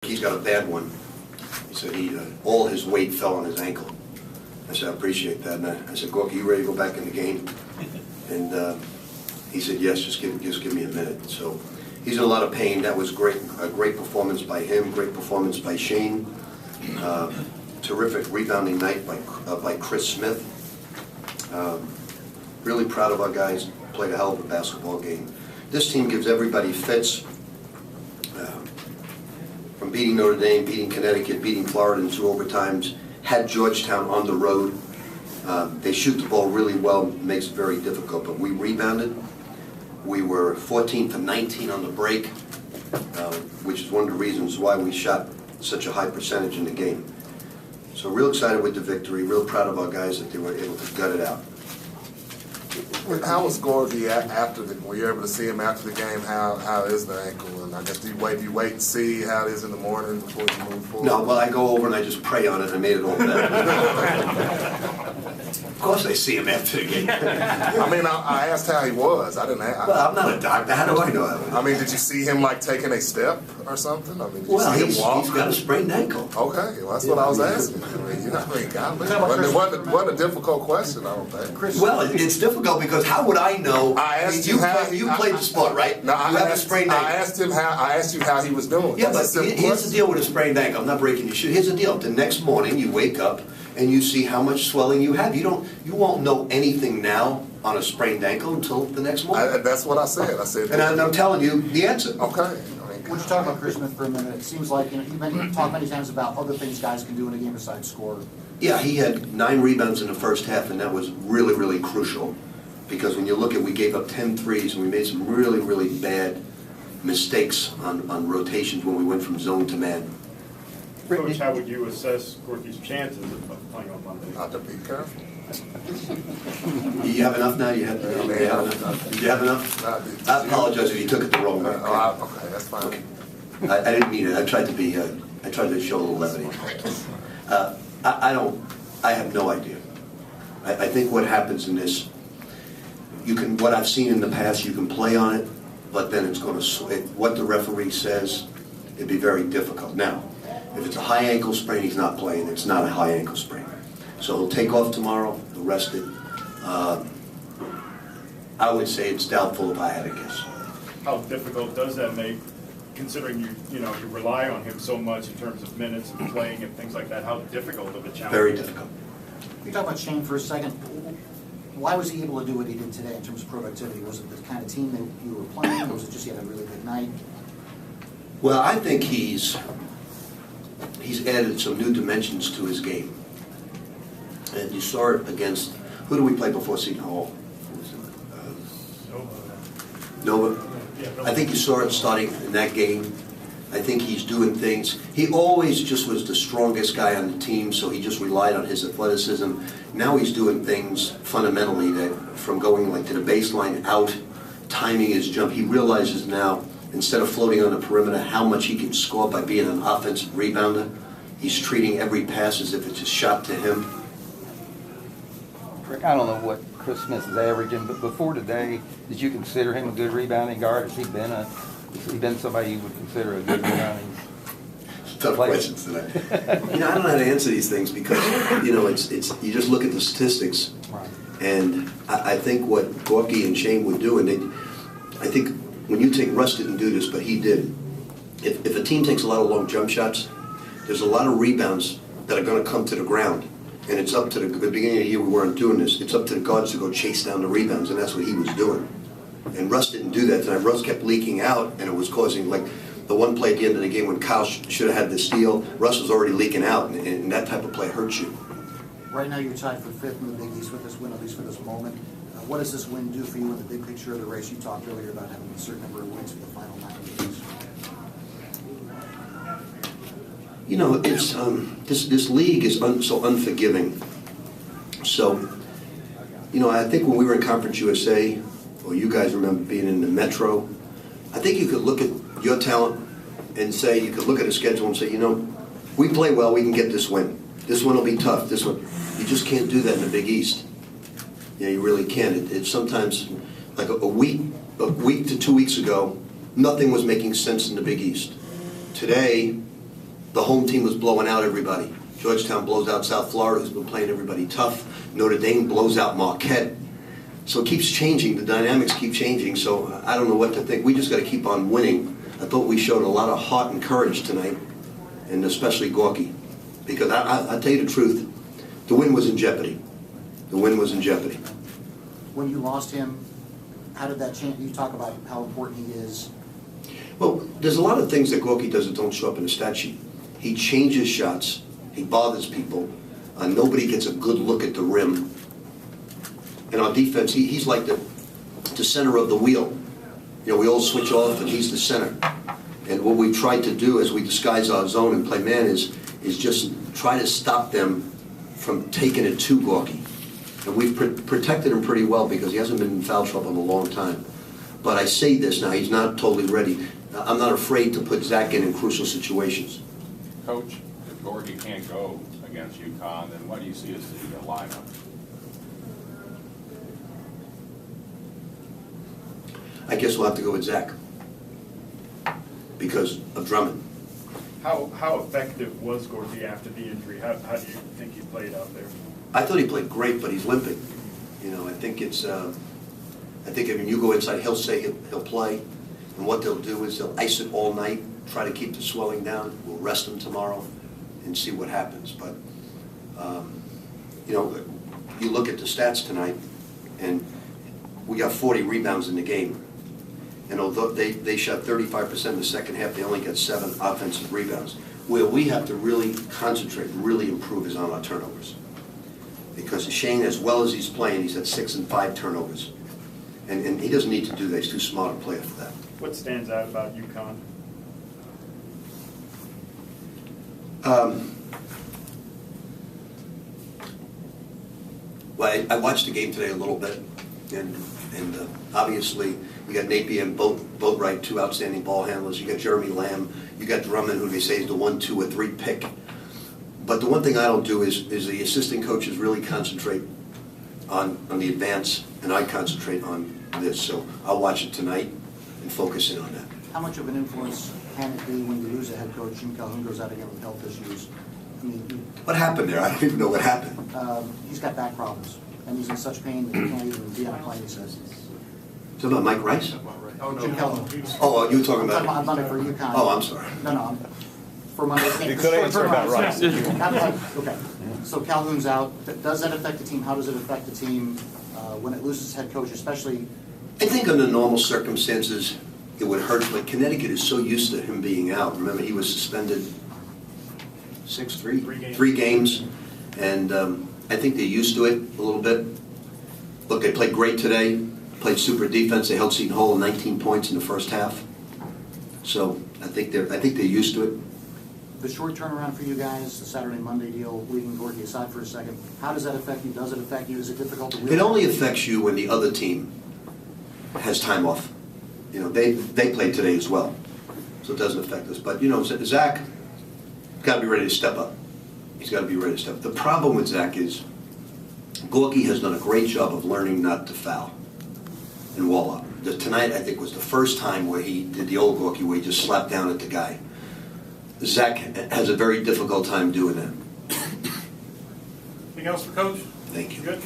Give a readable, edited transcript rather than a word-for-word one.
He's got a bad one. He said all his weight fell on his ankle. I said, I appreciate that. And I said, Gorky, you ready to go back in the game? And he said, yes, just give me a minute. So he's in a lot of pain. That was great. A great performance by him. Great performance by Shane. Terrific rebounding night by Chris Smith. Really proud of our guys. Played a hell of a basketball game. This team gives everybody fits. From beating Notre Dame, beating Connecticut, beating Florida in 2 overtimes, had Georgetown on the road. They shoot the ball really well, makes it very difficult, but we rebounded. We were 14 for 19 on the break, which is one of the reasons why we shot such a high percentage in the game. So real excited with the victory, real proud of our guys that they were able to gut it out. How was Gorky after were you able to see him after the game? How is the ankle? And I guess do you wait and see how it is in the morning before you move forward? No, well, I go over and I just pray on it and I made it all better. Of course I see him after the game. I mean, I asked how he was. I didn't ask. Well, I'm not a doctor. How do I know that? I mean, did you see him like taking a step or something? I mean, did you well, see him walk? He's got a sprained ankle. Okay, well, that's what I was asking. I mean, it wasn't a difficult question, I don't think. Well, it's difficult because how would I know? I asked you played the sport, right? No, you have a sprained ankle. I asked you how he was doing. Yeah, but here's the deal with a sprained ankle. I'm not breaking your shit. Here's the deal. The next morning, you wake up and you see how much swelling you have. You won't know anything now on a sprained ankle until the next morning. That's what I said. And I'm telling you the answer. Okay. Would you talk about Chris Smith for a minute? It seems like you've talked many times about other things guys can do in a game besides score. Yeah, he had 9 rebounds in the first half, and that was really, really crucial. Because when you look at, we gave up 10 threes, and we made some really, really bad mistakes on rotations when we went from zone to man. Coach, how would you assess Gorky's chances of playing on Monday? Not to be careful. You have enough now? You have enough? You have enough? I apologize if you took it the wrong way. Okay, that's fine. Okay. I didn't mean it. I tried to show a little levity. I have no idea. I think what happens in this, what I've seen in the past, you can play on it, but then it's going to, what the referee says, it'd be very difficult. Now, if it's a high ankle sprain, he's not playing. It's not a high ankle sprain. So he'll take off tomorrow, he'll rest it. I would say it's doubtful if I had to guess. How difficult does that make, considering you rely on him so much in terms of minutes and playing and things like that? How difficult of a challenge? Very difficult. You talk about Shane for a second. Why was he able to do what he did today in terms of productivity? Was it the kind of team that you were playing, or was it just he had a really good night? Well, I think he's added some new dimensions to his game. And you saw it against, who do we play before Seton Hall? Nova. I think you saw it starting in that game. I think he's doing things. He always just was the strongest guy on the team, so he just relied on his athleticism. Now he's doing things fundamentally that from going like to the baseline out, timing his jump. He realizes now, instead of floating on the perimeter, how much he can score by being an offensive rebounder. He's treating every pass as if it's a shot to him. Rick, I don't know what Chris Smith is averaging, but before today, did you consider him a good rebounding guard? Has he been somebody you would consider a good rebounding Tough player? Questions today. I don't know how to answer these things because it's you just look at the statistics, Right. and I think what Gorky and Shane would do, and I think when you take Russ didn't do this, but he did. If a team takes a lot of long jump shots, there's a lot of rebounds that are going to come to the ground. And it's up to the beginning of the year we weren't doing this. It's up to the guards to go chase down the rebounds, and that's what he was doing. And Russ didn't do that tonight. Russ kept leaking out, and it was causing, like, the one play at the end of the game when Kyle should have had the steal, Russ was already leaking out, and that type of play hurts you. Right now you're tied for 5th in the Big East with this win, at least for this moment. What does this win do for you in the big picture of the race? You talked earlier about having a certain number of wins for the final 9 games. It's this league is so unforgiving. So, I think when we were in Conference USA, or you guys remember being in the Metro, I think you could look at your talent and say, you could look at a schedule and say, we play well, we can get this win. This one will be tough. This one, you just can't do that in the Big East. You really can't. It's sometimes like a week to 2 weeks ago, nothing was making sense in the Big East. Today, The home team was blowing out everybody. Georgetown blows out South Florida, who's been playing everybody tough. Notre Dame blows out Marquette. So it keeps changing. The dynamics keep changing. So I don't know what to think. We just got to keep on winning. I thought we showed a lot of heart and courage tonight, and especially Gorky. Because I'll tell you the truth, the win was in jeopardy. The win was in jeopardy. When you lost him, how did that change? You talk about how important he is. Well, there's a lot of things that Gorky does that don't show up in the stat sheet. He changes shots. He bothers people. Nobody gets a good look at the rim. And our defense, he's like the center of the wheel. You know, we all switch off and he's the center. And what we tried to do as we disguise our zone and play man is just try to stop them from taking it to Gorky. And we've protected him pretty well because he hasn't been in foul trouble in a long time. But I say this now, he's not totally ready. I'm not afraid to put Zach in crucial situations. Coach, if Gorky can't go against UConn, then what do you see as the lineup? I guess we'll have to go with Zach because of Drummond. How effective was Gorky after the injury? How do you think he played out there? I thought he played great, but he's limping. You know, I think it's. I think when you go inside, he'll say he'll play, and what they'll do is they'll ice it all night, try to keep the swelling down. We'll rest him tomorrow, and see what happens. But you know, you look at the stats tonight, and we got 40 rebounds in the game. And although they shot 35% in the second half, they only got 7 offensive rebounds. Where we have to really concentrate, really improve is on our turnovers. Because Shane, as well as he's playing, he's had 6 and 5 turnovers. And he doesn't need to do that. He's too smart a player for that. What stands out about UConn? Well, I watched the game today a little bit, and obviously you got Napier and Boatwright, 2 outstanding ball handlers. You got Jeremy Lamb. You got Drummond, who they say is the 1, 2, or 3 pick. But the one thing I don't do is the assistant coaches really concentrate on the advance, and I concentrate on this. So I'll watch it tonight and focus in on that. How much of an influence can it be when you lose a head coach? Jim Calhoun goes out again with health issues. I mean, What happened there? I don't even know what happened. he's got back problems, and he's in such pain that he can't even be on a plane, he says. Is it about Mike Rice? Oh, Jim Calhoun. Oh, you were talking I'm about? talking about for UConn. Oh, I'm sorry. No, for Monday. You could answer about Rice. Okay. So Calhoun's out. Does that affect the team? How does it affect the team when it loses head coach, especially? I think under normal circumstances, it would hurt, but Connecticut is so used to him being out. Remember, he was suspended 3 games, and I think they're used to it a little bit. Look, they played great today, played super defense. They held Seton Hall 19 points in the first half. So I think they're used to it. The short turnaround for you guys, the Saturday, Monday deal, leaving Gorky aside for a second, how does that affect you? Does it affect you? Is it difficult to It only affects you when the other team has time off. You know, they played today as well, so it doesn't affect us. But, you know, Zach got to be ready to step up. He's got to be ready to step up. The problem with Zach is Gorky has done a great job of learning not to foul and wall up. Tonight, I think, was the first time where he did the old Gorky where he just slapped down at the guy. Zach has a very difficult time doing that. Anything else for Coach? Thank you. Good.